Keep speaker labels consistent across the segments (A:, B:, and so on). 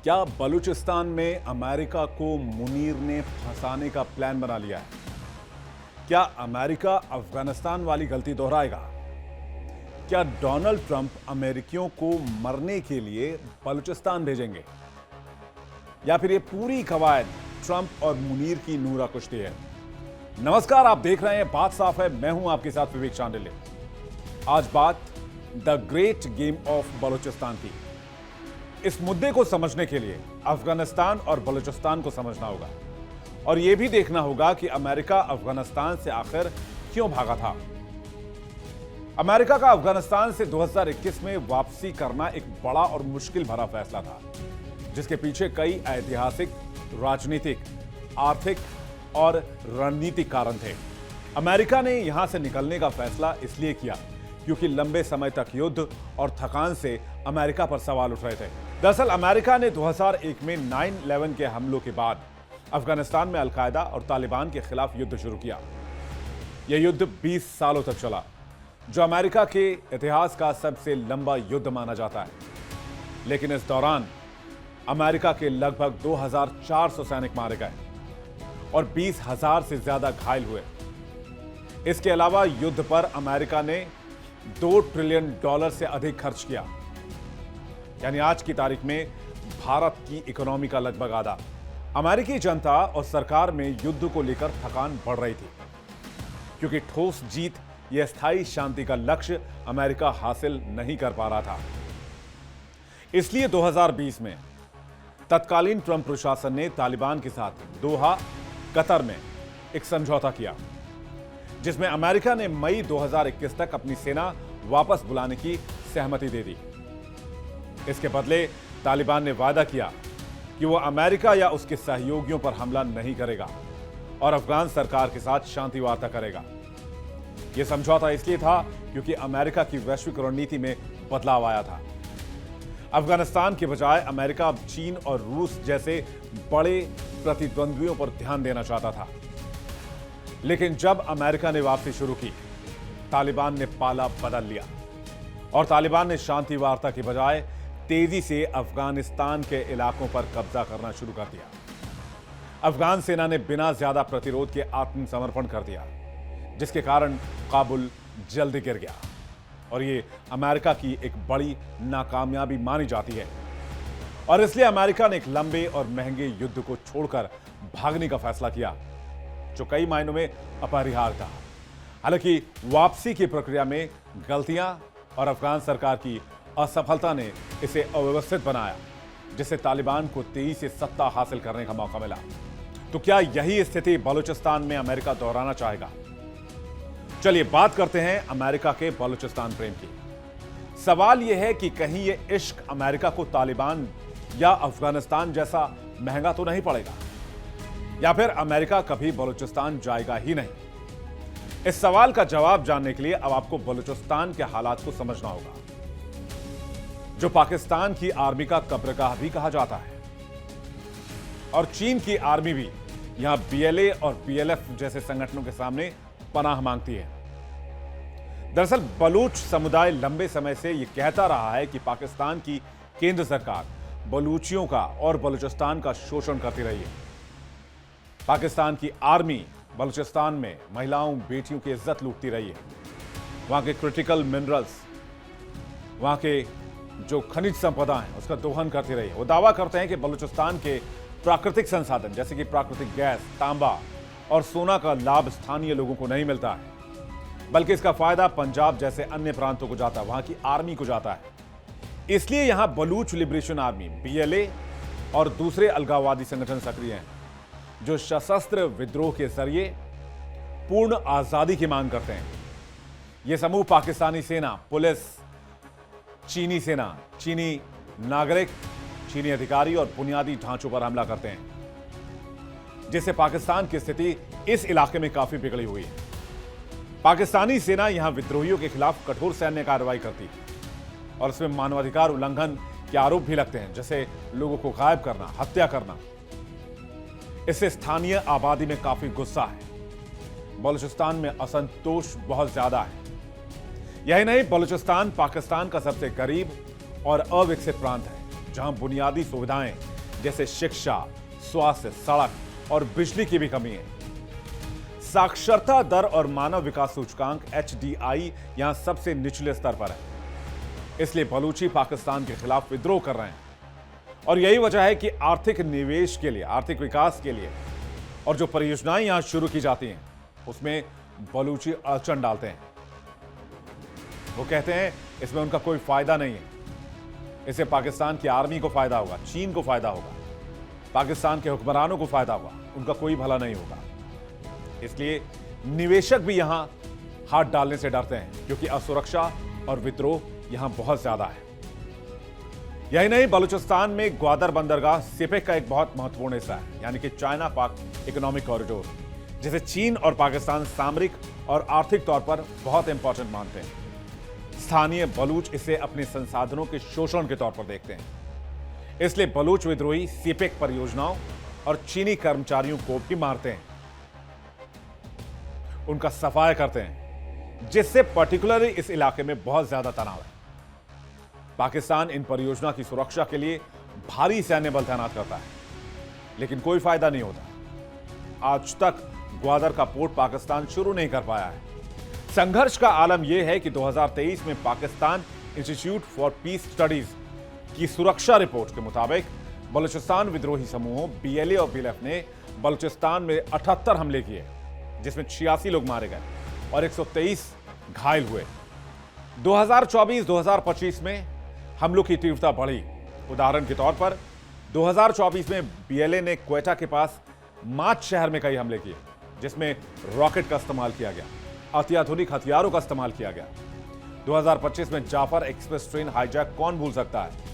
A: क्या बलूचिस्तान में अमेरिका को मुनीर ने फंसाने का प्लान बना लिया है? क्या अमेरिका अफगानिस्तान वाली गलती दोहराएगा? क्या डोनाल्ड ट्रंप अमेरिकियों को मरने के लिए बलूचिस्तान भेजेंगे? या फिर ये पूरी कवायद ट्रंप और मुनीर की नूरा कुश्ती है? नमस्कार, आप देख रहे हैं बात साफ है। मैं हूं आपके साथ विवेक चांडिल्य। आज बात the great game of Balochistan की। इस मुद्दे को समझने के लिए अफगानिस्तान और बलूचिस्तान को समझना होगा और यह भी देखना होगा कि अमेरिका अफगानिस्तान से आखिर क्यों भागा था। अमेरिका का अफगानिस्तान से 2021 में वापसी करना एक बड़ा और मुश्किल भरा फैसला था, जिसके पीछे कई ऐतिहासिक, राजनीतिक, आर्थिक और रणनीतिक कारण थे। अमेरिका ने यहां से निकलने का फैसला इसलिए किया क्योंकि लंबे समय तक युद्ध और थकान से अमेरिका पर सवाल उठ रहे थे। दरअसल अमेरिका ने 2001 में 9/11 के हमलों के बाद अफगानिस्तान में अलकायदा और तालिबान के खिलाफ युद्ध शुरू किया। यह युद्ध 20 सालों तक चला, जो अमेरिका के इतिहास का सबसे लंबा युद्ध माना जाता है। लेकिन इस दौरान अमेरिका के लगभग 2400 सैनिक मारे गए और 20,000 से ज्यादा घायल हुए। इसके अलावा युद्ध पर अमेरिका ने $2 ट्रिलियन से अधिक खर्च किया, यानी आज की तारीख में भारत की इकोनॉमी का लगभग आधा। अमेरिकी जनता और सरकार में युद्ध को लेकर थकान बढ़ रही थी, क्योंकि ठोस जीत या स्थायी शांति का लक्ष्य अमेरिका हासिल नहीं कर पा रहा था। इसलिए 2020 में तत्कालीन ट्रंप प्रशासन ने तालिबान के साथ दोहा, कतर में एक समझौता किया, जिसमें अमेरिका ने मई 2021 तक अपनी सेना वापस बुलाने की सहमति दे दी। इसके बदले तालिबान ने वादा किया कि वो अमेरिका या उसके सहयोगियों पर हमला नहीं करेगा और अफगान सरकार के साथ शांति वार्ता करेगा। यह समझौता इसलिए था क्योंकि अमेरिका की वैश्विक रणनीति में बदलाव आया था। अफगानिस्तान के बजाय अमेरिका अब चीन और रूस जैसे बड़े प्रतिद्वंद्वियों पर ध्यान देना चाहता था। लेकिन जब अमेरिका ने वापसी शुरू की, तालिबान ने पाला बदल लिया और तालिबान ने शांति वार्ता के बजाय तेजी से अफगानिस्तान के इलाकों पर कब्जा करना शुरू कर दिया। अफगान सेना ने बिना ज्यादा प्रतिरोध के आत्मसमर्पण कर दिया, जिसके कारण काबुल जल्दी गिर गया और ये अमेरिका की एक बड़ी नाकामयाबी मानी जाती है। और इसलिए अमेरिका ने एक लंबे और महंगे युद्ध को छोड़कर भागने का फैसला किया, जो कई मायनों में अपरिहार्य था। हालांकि वापसी की प्रक्रिया में गलतियां और अफगान सरकार की असफलता ने इसे अव्यवस्थित बनाया, जिससे तालिबान को तेजी से सत्ता हासिल करने का मौका मिला। तो क्या यही स्थिति बलूचिस्तान में अमेरिका दोहराना चाहेगा? चलिए बात करते हैं अमेरिका के बलूचिस्तान प्रेम की। सवाल यह है कि कहीं यह इश्क अमेरिका को तालिबान या अफगानिस्तान जैसा महंगा तो नहीं पड़ेगा, या फिर अमेरिका कभी बलूचिस्तान जाएगा ही नहीं? इस सवाल का जवाब जानने के लिए अब आपको बलूचिस्तान के हालात को समझना होगा, जो पाकिस्तान की आर्मी का कब्रगाह भी कहा जाता है और चीन की आर्मी भी यहां BLA और BLF जैसे संगठनों के सामने पनाह मांगती है। दरअसल बलूच समुदाय लंबे समय से यह कहता रहा है कि पाकिस्तान की केंद्र सरकार बलूचियों का और बलूचिस्तान का शोषण करती रही है। पाकिस्तान की आर्मी बलूचिस्तान में महिलाओं, बेटियों की इज्जत लूटती रही है। वहां के क्रिटिकल मिनरल्स, वहां के जो खनिज संपदा है, उसका दोहन करती रही है। वो दावा करते हैं कि बलूचिस्तान के प्राकृतिक संसाधन जैसे कि प्राकृतिक गैस, तांबा और सोना का लाभ स्थानीय लोगों को नहीं मिलता है, बल्कि इसका फायदा पंजाब जैसे अन्य प्रांतों को जाता है, वहां की आर्मी को जाता है। इसलिए यहां बलूच लिबरेशन आर्मी BLA और दूसरे अलगाववादी संगठन सक्रिय हैं, जो सशस्त्र विद्रोह के जरिए पूर्ण आजादी की मांग करते हैं। यह समूह पाकिस्तानी सेना, पुलिस, चीनी सेना, चीनी नागरिक, चीनी अधिकारी और बुनियादी ढांचों पर हमला करते हैं, जिससे पाकिस्तान की स्थिति इस इलाके में काफी बिगड़ी हुई है। पाकिस्तानी सेना यहां विद्रोहियों के खिलाफ कठोर सैन्य कार्रवाई करती है और इसमें मानवाधिकार उल्लंघन के आरोप भी लगते हैं, जैसे लोगों को गायब करना, हत्या करना। इससे स्थानीय आबादी में काफी गुस्सा है। बलूचिस्तान में असंतोष बहुत ज्यादा है। यही नहीं, बलूचिस्तान पाकिस्तान का सबसे गरीब और अविकसित प्रांत है, जहां बुनियादी सुविधाएं जैसे शिक्षा, स्वास्थ्य, सड़क और बिजली की भी कमी है। साक्षरता दर और मानव विकास सूचकांक HDI यहां सबसे निचले स्तर पर है। इसलिए बलूची पाकिस्तान के खिलाफ विद्रोह कर रहे हैं और यही वजह है कि आर्थिक निवेश के लिए, आर्थिक विकास के लिए और जो परियोजनाएं यहां शुरू की जाती हैं उसमें बलूची अड़चन डालते हैं। वो कहते हैं इसमें उनका कोई फायदा नहीं है, इससे पाकिस्तान की आर्मी को फायदा होगा, चीन को फायदा होगा, पाकिस्तान के हुक्मरानों को फायदा होगा, उनका कोई भला नहीं होगा। इसलिए निवेशक भी यहां हाथ डालने से डरते हैं क्योंकि असुरक्षा और विद्रोह यहां बहुत ज्यादा है। यही नहीं, बलूचिस्तान में ग्वादर बंदरगाह सिपेक का एक बहुत महत्वपूर्ण हिस्सा है, यानी कि चाइना पाक इकोनॉमिक कॉरिडोर, जिसे चीन और पाकिस्तान सामरिक और आर्थिक तौर पर बहुत इंपॉर्टेंट मानते हैं। स्थानीय बलूच इसे अपने संसाधनों के शोषण के तौर पर देखते हैं। इसलिए बलूच विद्रोही सिपेक परियोजनाओं और चीनी कर्मचारियों को भी मारते हैं, उनका सफाया करते हैं, जिससे पर्टिकुलरली इस इलाके में बहुत ज्यादा तनाव है। पाकिस्तान इन परियोजना की सुरक्षा के लिए भारी सैन्य बल तैनात करता है, लेकिन कोई फायदा नहीं होता। आज तक ग्वादर का पोर्ट पाकिस्तान शुरू नहीं कर पाया है। संघर्ष का आलम यह है कि 2023 में Pakistan institute for piece studies की सुरक्षा रिपोर्ट के मुताबिक बलूचिस्तान विद्रोही समूहों BLA और BLF ने बलूचिस्तान में 78 हमले किए, जिसमें 86 लोग मारे गए और 123 घायल हुए। 2024-2025 में हमलों की तीव्रता बढ़ी। उदाहरण के तौर पर 2024 में BLA ने क्वेटा के पास माच शहर में कई हमले किए, जिसमें रॉकेट का इस्तेमाल किया गया, अत्याधुनिक हथियारों का इस्तेमाल किया गया। 2025 में जाफर एक्सप्रेस ट्रेन हाईजैक कौन भूल सकता है,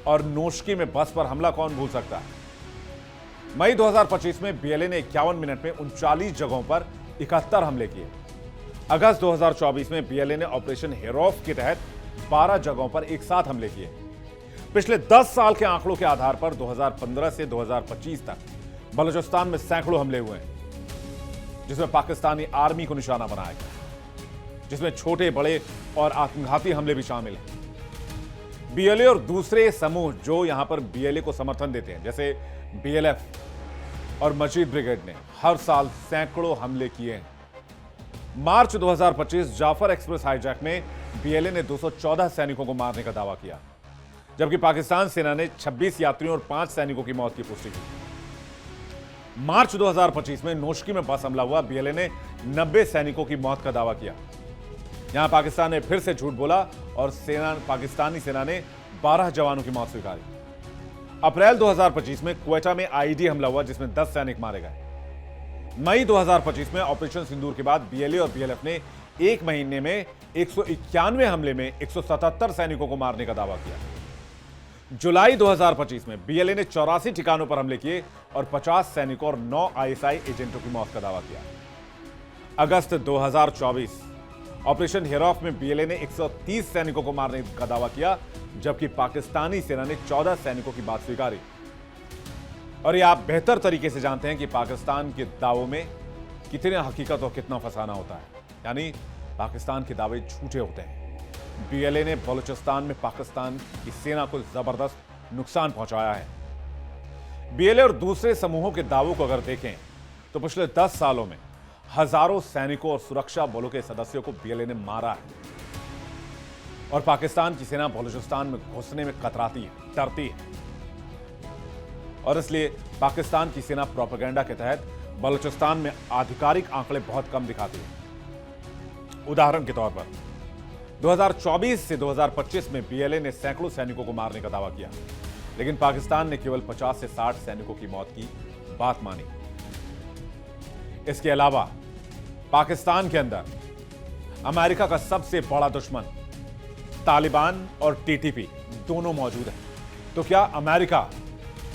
A: और नोशकी में बस पर हमला कौन भूल सकता है। मई 2025 में BLA ने 51 मिनट में 39 जगहों पर 71 हमले किए। अगस्त 2024 में BLA ने ऑपरेशन हेरोफ के तहत 12 जगहों पर एक साथ हमले किए। पिछले 10 साल के आंकड़ों के आधार पर 2015 से 2025 तक बलूचिस्तान में सैकड़ों हमले हुए हैं, जिसमें पाकिस्तानी आर्मी को निशाना बनाया गया, जिसमें छोटे बड़े और आत्मघाती हमले भी शामिल हैं। BLA और दूसरे समूह जो यहां पर BLA को समर्थन देते हैं, जैसे BLF और मजीद ब्रिगेड, ने हर साल सैकड़ों हमले किए हैं। मार्च 2025 जाफर एक्सप्रेस हाईजैक में BLA ने 214 सैनिकों को मारने का दावा किया, जबकि पाकिस्तान सेना ने 26 यात्रियों और 5 सैनिकों की मौत की पुष्टि की। मार्च 2025 में नोशकी में बस हमला हुआ। BLA ने 90 सैनिकों की मौत का दावा किया। यहां पाकिस्तान ने फिर से झूठ बोला और पाकिस्तानी सेना ने 12 जवानों की मौत स्वीकारी। अप्रैल 2025 में क्वेटा में IED हमला हुआ, जिसमें 10 सैनिक मारे गए। मई 2025 में ऑपरेशन सिंदूर के बाद BLA और BLF ने एक महीने में 191 हमले में 177 सैनिकों को मारने का दावा किया। जुलाई 2025 में BLA ने 84 ठिकानों पर हमले किए और 50 सैनिकों और 9 ISI एजेंटों की मौत का दावा किया। अगस्त 2024 ऑपरेशन हेरोफ में BLA ने 130 सैनिकों को मारने का दावा किया, जबकि पाकिस्तानी सेना ने 14 सैनिकों की बात स्वीकारी। और ये आप बेहतर तरीके से जानते हैं कि पाकिस्तान के दावों में कितनी हकीकत और कितना फसाना होता है, यानी पाकिस्तान के दावे झूठे होते हैं। BLA ने बलूचिस्तान में पाकिस्तान की सेना को जबरदस्त नुकसान पहुंचाया है। BLA और दूसरे समूहों के दावों को अगर देखें तो पिछले 10 सालों में हजारों सैनिकों और सुरक्षा बलों के सदस्यों को BLA ने मारा है, और पाकिस्तान की सेना बलूचिस्तान में घुसने में कतराती है, डरती है, और इसलिए पाकिस्तान की सेना प्रोपेगेंडा के तहत बलूचिस्तान में आधिकारिक आंकड़े बहुत कम दिखाती है। उदाहरण के तौर पर 2024 से 2025 में BLA ने सैकड़ों सैनिकों को मारने का दावा किया, लेकिन पाकिस्तान ने केवल 50 से 60 सैनिकों की मौत की बात मानी। इसके अलावा पाकिस्तान के अंदर अमेरिका का सबसे बड़ा दुश्मन तालिबान और TTP दोनों मौजूद हैं। तो क्या अमेरिका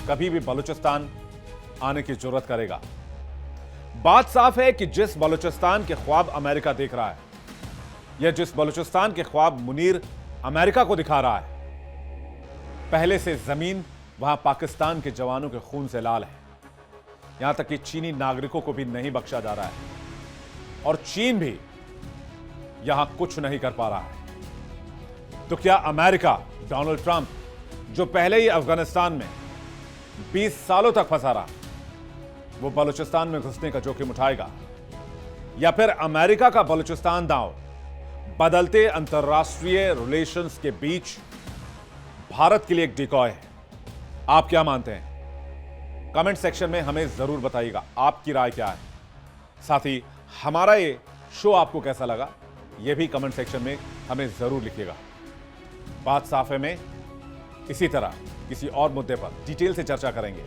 A: कभी भी बलूचिस्तान आने की जरूरत करेगा? बात साफ है कि जिस बलूचिस्तान के ख्वाब अमेरिका देख रहा है, या जिस बलूचिस्तान के ख्वाब मुनीर अमेरिका को दिखा रहा है, पहले से जमीन वहां पाकिस्तान के जवानों के खून से लाल है। यहां तक कि चीनी नागरिकों को भी नहीं बख्शा जा रहा है, और चीन भी यहां कुछ नहीं कर पा रहा है। तो क्या अमेरिका, डोनाल्ड ट्रंप, जो पहले ही अफगानिस्तान में 20 सालों तक फंसा रहा, वो बलूचिस्तान में घुसने का जोखिम उठाएगा? या फिर अमेरिका का बलूचिस्तान दांव बदलते अंतरराष्ट्रीय रिलेशंस के बीच भारत के लिए एक डिकॉय है? आप क्या मानते हैं? कमेंट सेक्शन में हमें जरूर बताइएगा आपकी राय क्या है। साथ ही हमारा ये शो आपको कैसा लगा ये भी कमेंट सेक्शन में हमें जरूर लिखिएगा। बात साफ है में इसी तरह किसी और मुद्दे पर डिटेल से चर्चा करेंगे।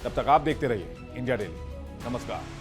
A: तब तक आप देखते रहिए इंडिया डेली। नमस्कार।